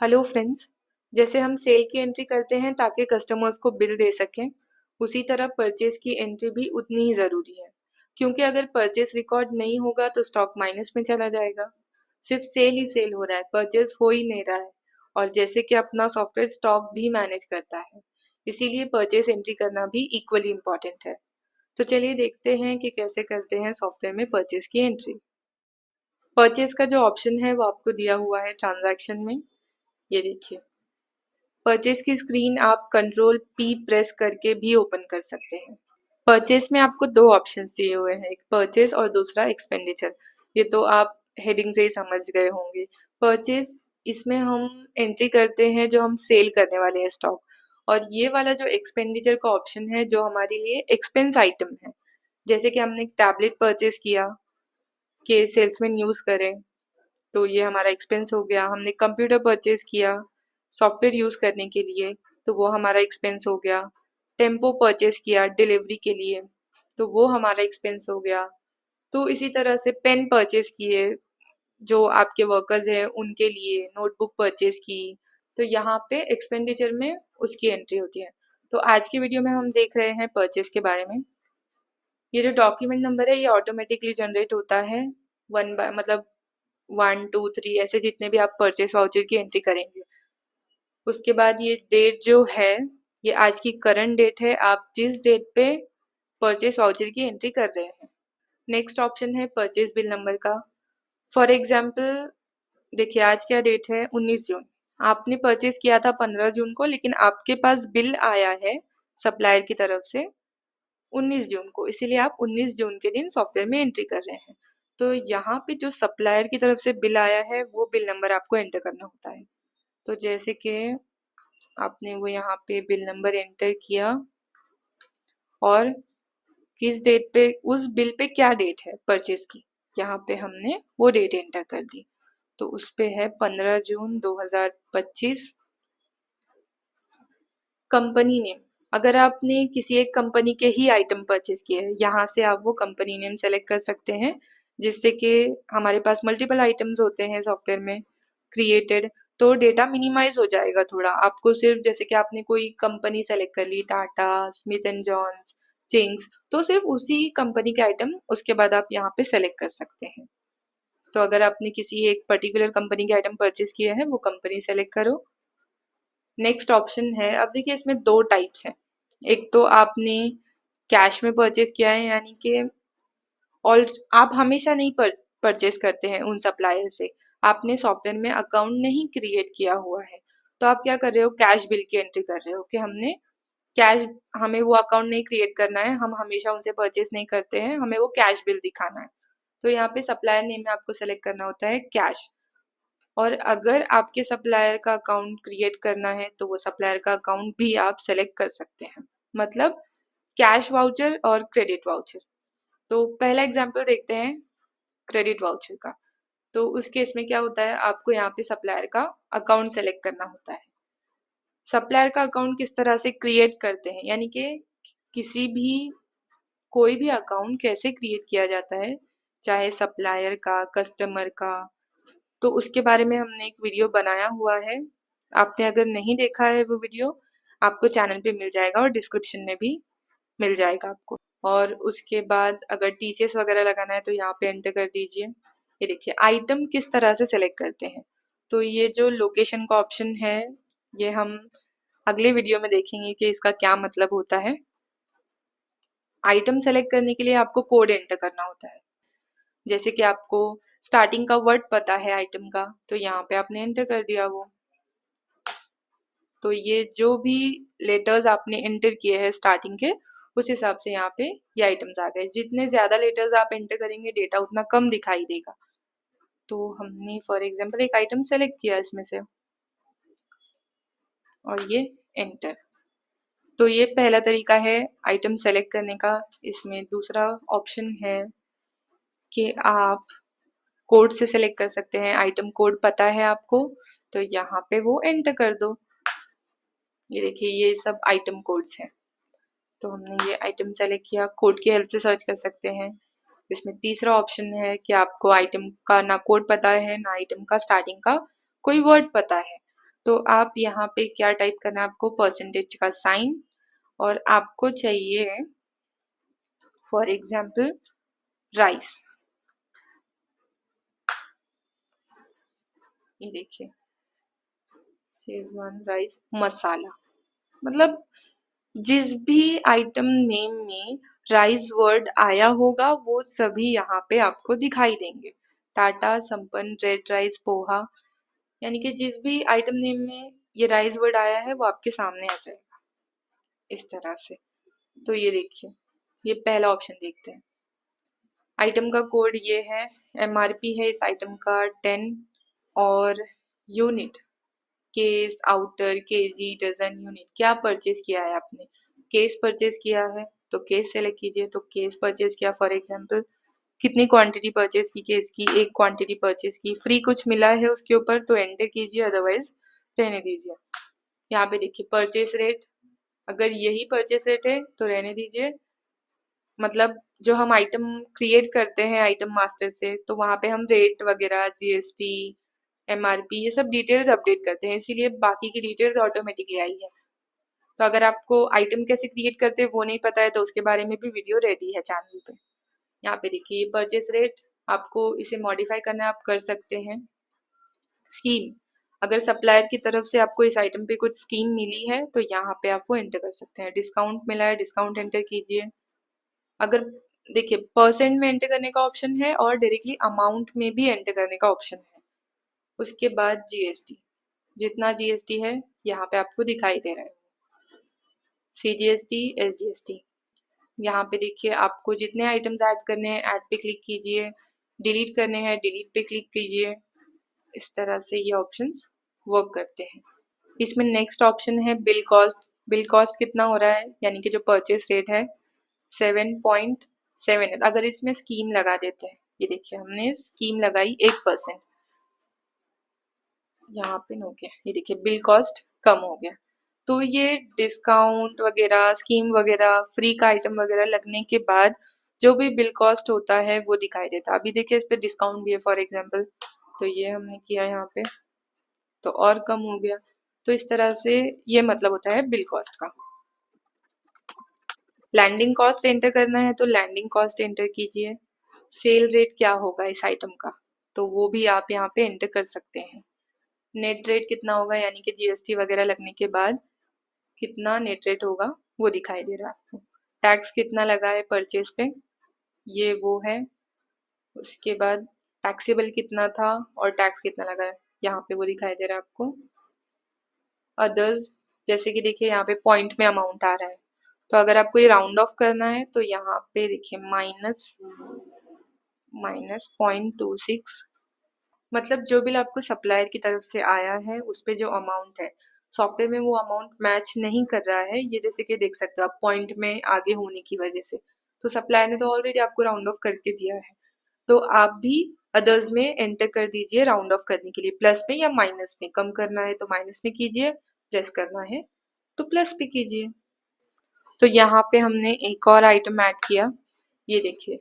Hello friends. जैसे हम cell की एंट्री करते हैं ताकि कस्टमर्स को बिल दे सकें, उसी तरह परचेज की एंट्री भी उतनी ही ज़रूरी है, क्योंकि अगर परचेज रिकॉर्ड नहीं होगा तो स्टॉक माइनस में चला जाएगा। सिर्फ सेल ही सेल हो रहा है, परचेज हो ही नहीं रहा है। और जैसे कि अपना सॉफ्टवेयर स्टॉक भी मैनेज करता है, इसीलिए परचेज एंट्री करना भी इक्वली इम्पॉर्टेंट है। तो चलिए देखते हैं कि कैसे करते हैं सॉफ्टवेयर में परचेज की एंट्री। परचेज का जो ऑप्शन है वो आपको दिया हुआ है ट्रांजैक्शन में। ये देखिए, परचेज की स्क्रीन आप कंट्रोल पी प्रेस करके भी ओपन कर सकते हैं। परचेज में आपको दो ऑप्शन दिए हुए हैं, एक परचेज और दूसरा एक्सपेंडिचर। ये तो आप हेडिंग से ही समझ गए होंगे। परचेज, इसमें हम एंट्री करते हैं जो हम सेल करने वाले हैं स्टॉक, और ये वाला जो एक्सपेंडिचर का ऑप्शन है जो हमारे लिए एक्सपेंस आइटम है। जैसे कि हमने एक टैबलेट परचेज किया कि सेल्समैन यूज करें, तो ये हमारा एक्सपेंस हो गया। हमने कंप्यूटर परचेज किया सॉफ्टवेयर यूज़ करने के लिए, तो वो हमारा एक्सपेंस हो गया। टेम्पो परचेज किया डिलीवरी के लिए, तो वो हमारा एक्सपेंस हो गया। तो इसी तरह से पेन परचेज किए जो आपके वर्कर्स हैं उनके लिए, नोटबुक परचेज की, तो यहाँ पे एक्सपेंडिचर में उसकी एंट्री होती है। तो आज की वीडियो में हम देख रहे हैं परचेज के बारे में। ये जो डॉक्यूमेंट नंबर है ये ऑटोमेटिकली जनरेट होता है, वन बाय मतलब 1 2 3 ऐसे जितने भी आप परचेज वाउचर की एंट्री करेंगे। उसके बाद ये डेट जो है, ये आज की करंट डेट है, आप जिस डेट पे परचेज वाउचर की एंट्री कर रहे हैं। नेक्स्ट ऑप्शन है परचेज बिल नंबर का। फॉर एग्जाम्पल देखिए, आज क्या डेट है, 19 जून। आपने परचेज किया था 15 जून को, लेकिन आपके पास बिल आया है सप्लायर की तरफ से 19 जून को, इसीलिए आप 19 जून के दिन सॉफ्टवेयर में एंट्री कर रहे हैं। तो यहाँ पे जो सप्लायर की तरफ से बिल आया है वो बिल नंबर आपको एंटर करना होता है। तो जैसे कि आपने वो यहाँ पे बिल नंबर एंटर किया, और किस डेट पे, उस बिल पे क्या डेट है परचेज की, यहाँ पे हमने वो डेट एंटर कर दी। तो उस पे है 15 जून 2025। कंपनी नेम, अगर आपने किसी एक कंपनी के ही आइटम परचेज किए हैं, यहाँ से आप वो कंपनी नेम सेलेक्ट कर सकते हैं, जिससे कि हमारे पास मल्टीपल आइटम्स होते हैं सॉफ्टवेयर में क्रिएटेड, तो डेटा मिनिमाइज हो जाएगा थोड़ा। आपको सिर्फ, जैसे कि आपने कोई कंपनी सेलेक्ट कर ली, Tata, Smith and Jones, Ching's, तो सिर्फ उसी कंपनी के आइटम उसके बाद आप यहाँ पे सेलेक्ट कर सकते हैं। तो अगर आपने किसी एक पर्टिकुलर कंपनी के आइटम परचेज किए हैं, वो कंपनी सेलेक्ट करो। नेक्स्ट ऑप्शन है, अब देखिए इसमें दो टाइप्स हैं। एक तो आपने कैश में परचेज किया है, यानी कि और आप हमेशा नहीं परचेज करते हैं उन सप्लायर से, आपने सॉफ्टवेयर में अकाउंट नहीं क्रिएट किया हुआ है, तो आप क्या कर रहे हो, कैश बिल की एंट्री कर रहे हो कि हमने कैश, हमें वो अकाउंट नहीं क्रिएट करना है, हम हमेशा उनसे परचेज नहीं करते हैं, हमें वो कैश बिल दिखाना है। तो यहाँ पे सप्लायर नेम में आपको सेलेक्ट करना होता है कैश। और अगर आपके सप्लायर का अकाउंट क्रिएट करना है तो वो सप्लायर का अकाउंट भी आप सेलेक्ट कर सकते हैं, मतलब कैश वाउचर और क्रेडिट वाउचर। तो पहला एग्जांपल देखते हैं क्रेडिट वाउचर का। तो उस केस में क्या होता है, आपको यहाँ पे सप्लायर का अकाउंट सेलेक्ट करना होता है। सप्लायर का अकाउंट किस तरह से क्रिएट करते हैं, यानी कि किसी भी, कोई भी अकाउंट कैसे क्रिएट किया जाता है, चाहे सप्लायर का, कस्टमर का, तो उसके बारे में हमने एक वीडियो बनाया हुआ है। आपने अगर नहीं देखा है वो वीडियो, आपको चैनल पे मिल जाएगा और डिस्क्रिप्शन में भी मिल जाएगा आपको। और उसके बाद अगर टीसीएस वगैरह लगाना है तो यहाँ पे एंटर कर दीजिए। ये देखिए आइटम किस तरह से सेलेक्ट करते हैं। तो ये जो लोकेशन का ऑप्शन है, ये हम अगले वीडियो में देखेंगे कि इसका क्या मतलब होता है। आइटम सेलेक्ट करने के लिए आपको कोड एंटर करना होता है। जैसे कि आपको स्टार्टिंग का वर्ड पता है आइटम का, तो यहाँ पे आपने एंटर कर दिया वो। तो ये जो भी लेटर्स आपने एंटर किए हैं स्टार्टिंग के, उस हिसाब से यहाँ पे ये आइटम्स आ गए। जितने ज्यादा लेटर्स आप एंटर करेंगे डेटा उतना कम दिखाई देगा। तो हमने फॉर एग्जांपल एक आइटम सेलेक्ट किया इसमें से, और ये एंटर। तो ये पहला तरीका है आइटम सेलेक्ट करने का। इसमें दूसरा ऑप्शन है कि आप कोड से सेलेक्ट कर सकते हैं। आइटम कोड पता है आपको, तो यहाँ पे वो एंटर कर दो। ये देखिए ये सब आइटम कोड्स हैं। तो हमने ये आइटम सेलेक्ट किया, कोड की हेल्प से सर्च कर सकते हैं। इसमें तीसरा ऑप्शन है कि आपको आइटम का ना कोड पता है ना आइटम का स्टार्टिंग का कोई वर्ड पता है, तो आप यहाँ पे क्या टाइप करना है आपको, परसेंटेज का साइन, और आपको चाहिए फॉर एग्जाम्पल राइस। ये देखिए शेजवान राइस मसाला, मतलब जिस भी आइटम नेम में राइस वर्ड आया होगा वो सभी यहाँ पे आपको दिखाई देंगे। टाटा, संपन्न, रेड राइस, पोहा, यानी कि जिस भी आइटम नेम में ये राइस वर्ड आया है वो आपके सामने आ जाएगा इस तरह से। तो ये देखिए, ये पहला ऑप्शन देखते हैं। आइटम का कोड ये है, एमआरपी है इस आइटम का 10, और unit case, outer, KG, dozen, unit. क्या परचेज किया है आपने, केस परचेज किया है तो केस सेलेक्ट कीजिए, तो केस परचेज किया। फॉर एग्जांपल कितनी क्वांटिटी परचेज की केस की, एक क्वांटिटी परचेज की, फ्री कुछ मिला है उसके ऊपर तो एंटर कीजिए, अदरवाइज रहने दीजिए। यहाँ पे देखिए परचेज रेट, अगर यही परचेज रेट है तो रहने दीजिए, मतलब जो हम आइटम क्रिएट करते हैं आइटम मास्टर से, तो वहाँ पे हम रेट वगैरह, जीएसटी, एमआरपी, ये सब डिटेल्स अपडेट करते हैं, इसीलिए बाकी की डिटेल्स ऑटोमेटिकली आई है। तो अगर आपको आइटम कैसे क्रिएट करते हैं वो नहीं पता है तो उसके बारे में भी वीडियो रेडी है चैनल पे। यहाँ पे देखिए ये परचेस रेट, आपको इसे मॉडिफाई करना है आप कर सकते हैं। स्कीम, अगर सप्लायर की तरफ से आपको इस आइटम पे कुछ स्कीम मिली है तो यहाँ पे आप वो एंटर कर सकते हैं। डिस्काउंट मिला है, डिस्काउंट एंटर कीजिए। अगर देखिए परसेंट में एंटर करने का ऑप्शन है और डायरेक्टली अमाउंट में भी एंटर करने का ऑप्शन है। उसके बाद जीएसटी, जितना जीएसटी है यहाँ पे आपको दिखाई दे रहा है, सीजीएसटी, एसजीएसटी। यहाँ पे देखिए आपको जितने आइटम्स ऐड करने हैं ऐड पे क्लिक कीजिए, डिलीट करने हैं डिलीट पे क्लिक कीजिए। इस तरह से ये ऑप्शंस वर्क करते हैं। इसमें नेक्स्ट ऑप्शन है बिल कॉस्ट। बिल कॉस्ट कितना हो रहा है, यानी कि जो परचेस रेट है 7.7। अगर इसमें स्कीम लगा देते हैं, ये देखिए हमने स्कीम लगाई 1%, यहाँ पे हो गया, ये देखिए बिल कॉस्ट कम हो गया। तो ये डिस्काउंट वगैरह, स्कीम वगैरह, फ्री का आइटम वगैरह लगने के बाद जो भी बिल कॉस्ट होता है वो दिखाई देता है। अभी देखिए इस पे डिस्काउंट भी है फॉर एग्जांपल, तो ये हमने किया यहाँ पे तो और कम हो गया। तो इस तरह से ये मतलब होता है बिल कॉस्ट का। लैंडिंग कॉस्ट एंटर करना है तो लैंडिंग कॉस्ट एंटर कीजिए। सेल रेट क्या होगा इस आइटम का, तो वो भी आप यहाँ पे एंटर कर सकते हैं। नेट रेट कितना होगा, यानी कि जीएसटी वगैरह लगने के बाद कितना नेट रेट होगा वो दिखाई दे रहा है आपको। टैक्स कितना लगा है परचेज पे, ये वो है। उसके बाद टैक्सेबल कितना था और टैक्स कितना लगा है, यहाँ पे वो दिखाई दे रहा है आपको। अदर्स, जैसे कि देखिए यहाँ पे पॉइंट में अमाउंट आ रहा है, तो अगर आपको ये राउंड ऑफ करना है तो यहाँ पे देखिए माइनस -0.26, मतलब जो बिल आपको सप्लायर की तरफ से आया है उस पे जो अमाउंट है सॉफ्टवेयर में वो अमाउंट मैच नहीं कर रहा है। ये जैसे कि देख सकते हो आप पॉइंट में आगे होने की वजह से, तो सप्लायर ने तो ऑलरेडी आपको राउंड ऑफ करके दिया है, तो आप भी अदर्स में एंटर कर दीजिए राउंड ऑफ करने के लिए, प्लस में या माइनस में। कम करना है तो माइनस में कीजिए, प्लस करना है तो प्लस पे कीजिए। तो यहाँ पे हमने एक और आइटम ऐड किया, ये देखिए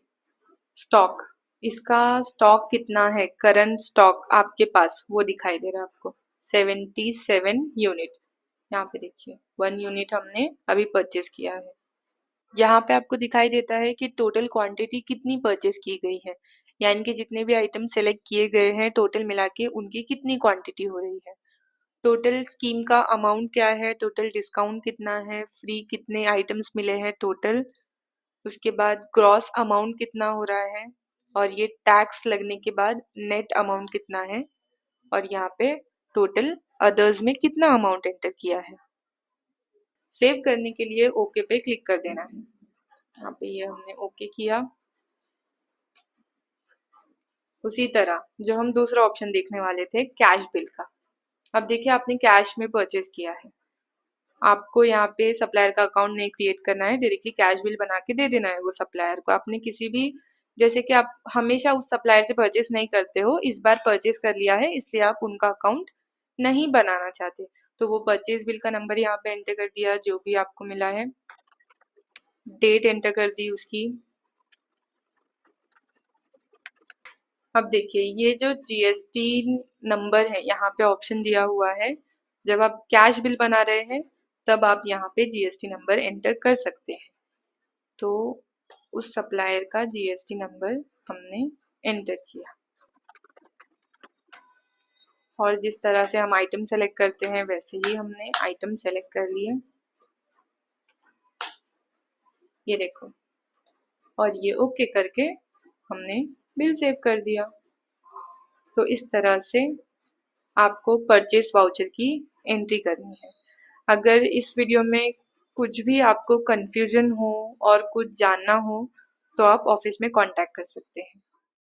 स्टॉक। इसका स्टॉक कितना है, करंट स्टॉक आपके पास वो दिखाई दे रहा है आपको 77 यूनिट। यहाँ पे देखिए 1 यूनिट हमने अभी परचेज किया है। यहाँ पे आपको दिखाई देता है कि टोटल क्वांटिटी कितनी परचेज की गई है, यानी कि जितने भी आइटम सेलेक्ट किए गए हैं टोटल मिला के उनकी कितनी क्वांटिटी हो रही है। टोटल स्कीम का अमाउंट क्या है, टोटल डिस्काउंट कितना है, फ्री कितने आइटम्स मिले हैं टोटल, उसके बाद ग्रॉस अमाउंट कितना हो रहा है, और ये टैक्स लगने के बाद नेट अमाउंट कितना है, और यहाँ पे टोटल अदर्स में कितना अमाउंट एंटर किया है। सेव करने के लिए ओके पे क्लिक कर देना है। यहाँ पे ये हमने ओके किया। उसी तरह जो हम दूसरा ऑप्शन देखने वाले थे कैश बिल का, अब देखिए आपने कैश में परचेज किया है, आपको यहाँ पे सप्लायर का अकाउंट नहीं क्रिएट करना है, डायरेक्टली कैश बिल बना के दे देना है वो सप्लायर को। आपने किसी भी, जैसे कि आप हमेशा उस सप्लायर से परचेस नहीं करते हो, इस बार परचेस कर लिया है इसलिए आप उनका अकाउंट नहीं बनाना चाहते, तो वो परचेज बिल का नंबर यहाँ पे एंटर कर दिया जो भी आपको मिला है, डेट एंटर कर दी उसकी। अब देखिए ये जो जीएसटी नंबर है यहाँ पे ऑप्शन दिया हुआ है जब आप कैश बिल बना रहे हैं तब आप यहाँ पे जीएसटी नंबर एंटर कर सकते हैं। तो उस सप्लायर का जीएसटी नंबर हमने एंटर किया और जिस तरह से हम आइटम सेलेक्ट करते हैं वैसे ही हमने आइटम सेलेक्ट कर लिए। ये देखो, और ये ओके करके हमने बिल सेव कर दिया। तो इस तरह से आपको परचेस वाउचर की एंट्री करनी है। अगर इस वीडियो में कुछ भी आपको कंफ्यूजन हो और कुछ जानना हो तो आप ऑफिस में कांटेक्ट कर सकते हैं।